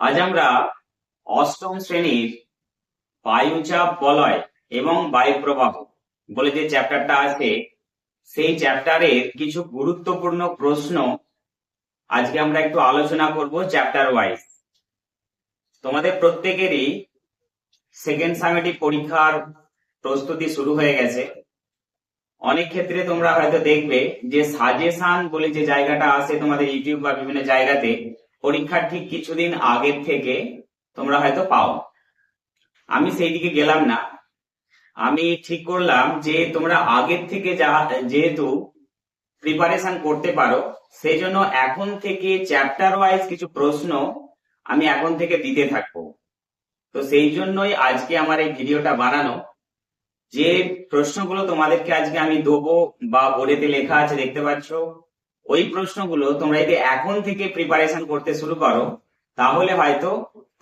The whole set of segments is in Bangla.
আজ আমরা অষ্টম শ্রেণীর বায়ুচাপ বলয় এবং বায়ু প্রবাহ বলে যে চ্যাপ্টারটা আছে সেই চ্যাপ্টারের কিছু গুরুত্বপূর্ণ প্রশ্ন আজকে আমরা একটু আলোচনা করব চ্যাপ্টার ওয়াইজ। তোমাদের প্রত্যেকেরই সেকেন্ড সামেটিভ পরীক্ষার প্রস্তুতি শুরু হয়ে গেছে। অনেক ক্ষেত্রে তোমরা হয়তো দেখবে যে সাজেশন বলে যে জায়গাটা আছে তোমাদের ইউটিউব বা বিভিন্ন জায়গাতে পরীক্ষার ঠিক কিছুদিন আগের থেকে তোমরা হয়তো পাও। আমি সেই দিকে গেলাম না, আমি ঠিক করলাম যে তোমরা আগের থেকে যেহেতু প্রিপারেশন করতে পারো সেই জন্য এখন থেকে চ্যাপ্টার ওয়াইজ কিছু প্রশ্ন আমি এখন থেকে দিতে থাকবো। তো সেই জন্যই আজকে আমার এই ভিডিওটা বানানো। যে প্রশ্নগুলো তোমাদেরকে আজকে আমি দেবো বা বোর্ডেতে লেখা আছে দেখতে পাচ্ছ, ওই প্রশ্নগুলো তোমরা যদি এখন থেকে প্রিপারেশন করতে শুরু করো তাহলে হয়তো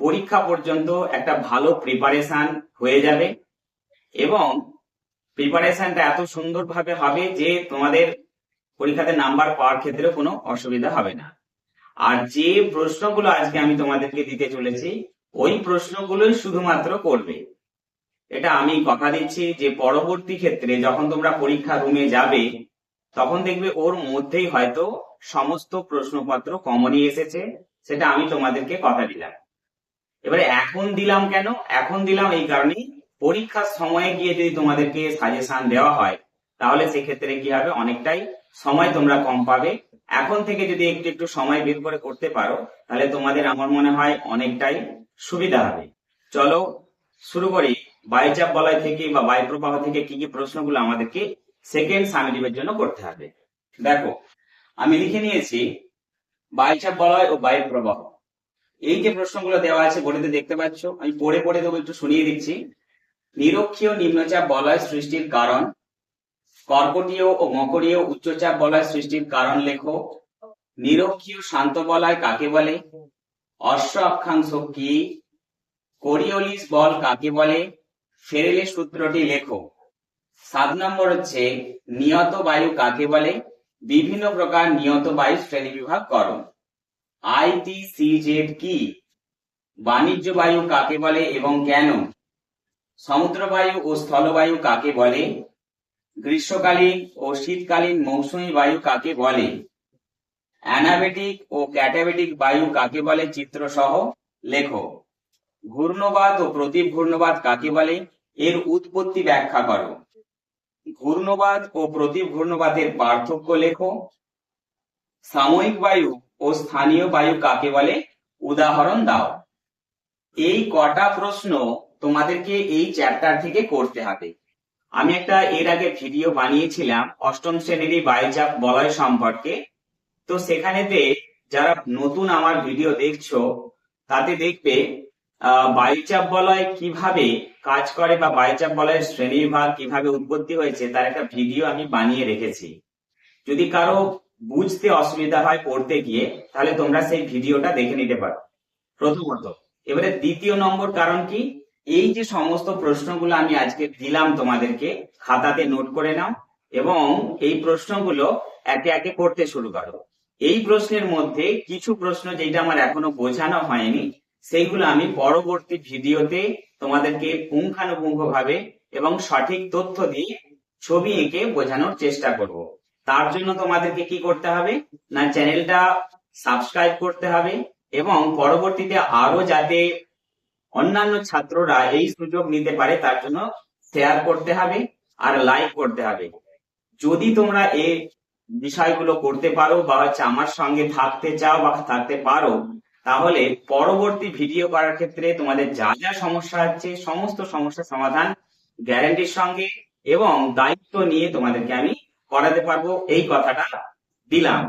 পরীক্ষা পর্যন্ত একটা ভালো প্রিপারেশন হয়ে যাবে এবং প্রিপারেশনটা এত সুন্দরভাবে হবে যে তোমাদের পরীক্ষাতে নাম্বার পাওয়ার ক্ষেত্রে কোনো অসুবিধা হবে না। আর যে প্রশ্নগুলো আজকে আমি তোমাদেরকে দিতে চলেছি ওই প্রশ্নগুলোই শুধুমাত্র করবে। এটা আমি কথা দিচ্ছি যে পরবর্তী ক্ষেত্রে যখন তোমরা পরীক্ষা রুমে যাবে তখন দেখবে ওর মধ্যেই হয়তো সমস্ত প্রশ্নপত্র কমনই এসেছে, সেটা আমি তোমাদেরকে কথা দিলাম। এবারে এখন দিলাম কেন? এখন দিলাম এই কারণেই, পরীক্ষার সময়ে গিয়ে যদি তোমাদেরকে সাজেশন দেওয়া হয় তাহলে সেক্ষেত্রে কি হবে, অনেকটাই সময় তোমরা কম পাবে। এখন থেকে যদি একটু একটু সময় বের করে করতে পারো তাহলে তোমাদের আমার মনে হয় অনেকটাই সুবিধা হবে। চলো শুরু করি। বায়ুচাপ বলয় থেকে বা বায়ু প্রবাহ থেকে কি কি প্রশ্নগুলো আমাদেরকে সেকেন্ড সামেটিভের জন্য করতে হবে। দেখো আমি লিখে নিয়েছি বায়ুচাপ বলয় ও বায়ু প্রবাহ। এই যে প্রশ্নগুলো দেওয়া আছে বোর্ডে দেখতে পাচ্ছ, আমি পড়ে পড়ে দেবো, একটু শুনিয়ে দিচ্ছি। নিরক্ষীয় নিম্নচাপ বলয় সৃষ্টির কারণ, কর্কটীয় ও মকরীয় উচ্চচাপ বলয় সৃষ্টির কারণ লেখো। নিরক্ষীয় শান্ত বলয় কাকে বলে? অশ্ব অক্ষাংশ কি? কোরিওলিস বল কাকে বলে? ফেরেলের সূত্রটি লেখো। 7 নম্বর হচ্ছে নিয়ত বায়ু কাকে বলে? বিভিন্ন প্রকার নিয়ত বায়ু শ্রেণী বিভাগ করো। ITCZ কি? বাণিজ্য বায়ু কাকে বলে এবং কেন? সমুদ্র বায়ু ও স্থলবায়ু কাকে বলে? গ্রীষ্মকালীন ও শীতকালীন মৌসুমী বায়ু কাকে বলে? অ্যানাবেটিক ও ক্যাটাবেটিক বায়ু কাকে বলে চিত্র সহ লেখো। ঘূর্ণবাত ও প্রতীপ ঘূর্ণবাত কাকে বলে? এর উৎপত্তি ব্যাখ্যা করো। ঘূর্ণবাত ও প্রতীপ ঘূর্ণবাতের পার্থক্য লেখো। সাময়িক বায়ু ও স্থানীয় বায়ু কাকে বলে? উদাহরণ দাও। এই কটা প্রশ্ন তোমাদেরকে এই চ্যাপ্টার থেকে করতে হবে। আমি একটা এর আগে ভিডিও বানিয়েছিলাম অষ্টম শ্রেণীর বায়ুচাপ বলয় সম্পর্কে। তো সেখানেতে যারা নতুন আমার ভিডিও দেখছো তাতে দেখবে বায়ুচাপ বলয় কিভাবে কাজ করে বা বায়ুচাপ বলয়ের শ্রেণীবিভাগ কিভাবে উৎপত্তি হয়েছে তার একটা ভিডিও আমি বানিয়ে রেখেছি। যদি কারো বুঝতে অসুবিধা হয় পড়তে গিয়ে তাহলে তোমরা সেই ভিডিওটা দেখে নিতে পারো প্রথমত। এবারে দ্বিতীয় নম্বর কারণ কি, এই যে সমস্ত প্রশ্নগুলো আমি আজকে দিলাম তোমাদেরকে খাতাতে নোট করে নাও এবং এই প্রশ্নগুলো একে একে করতে শুরু করো। এই প্রশ্নের মধ্যে কিছু প্রশ্ন যেটা আমার এখনো বোঝানো হয়নি সেইগুলো আমি পরবর্তী ভিডিওতে তোমাদেরকে পুঙ্খানুপুঙ্খ ভাবে এবং সঠিক তথ্য দিয়ে ছবি এঁকে বোঝানোর চেষ্টা করব। তার জন্য তোমাদেরকে কি করতে হবে না, চ্যানেলটা সাবস্ক্রাইব করতে হবে এবং পরবর্তীতে আরো যাতে অন্যান্য ছাত্ররা এই সুযোগ নিতে পারে তার জন্য শেয়ার করতে হবে আর লাইক করতে হবে। যদি তোমরা এই বিষয়গুলো করতে পারো বা আমার সঙ্গে থাকতে চাও বা থাকতে পারো তাহলে পরবর্তী ভিডিও করার ক্ষেত্রে তোমাদের যা যা সমস্যা হচ্ছে সমস্ত সমস্যার সমাধান গ্যারান্টির সঙ্গে এবং দায়িত্ব নিয়ে তোমাদেরকে আমি করাতে পারবো, এই কথাটা দিলাম।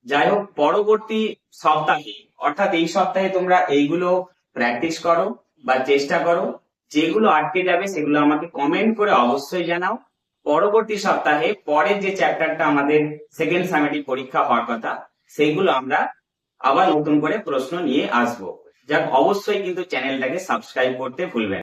যাই হোক, পরবর্তী সপ্তাহে অর্থাৎ এই সপ্তাহে তোমরা এইগুলো প্র্যাকটিস করো বা চেষ্টা করো। যেগুলো আটকে যাবে সেগুলো আমাকে কমেন্ট করে অবশ্যই জানাও। পরবর্তী সপ্তাহে পরের যে চ্যাপ্টারটা আমাদের সেকেন্ড সামেটিভ পরীক্ষা হওয়ার কথা সেইগুলো আমরা আবার নতুন করে প্রশ্ন নিয়ে আসবো। যাক, অবশ্যই কিন্তু চ্যানেলটাকে সাবস্ক্রাইব করতে ভুলবেন না।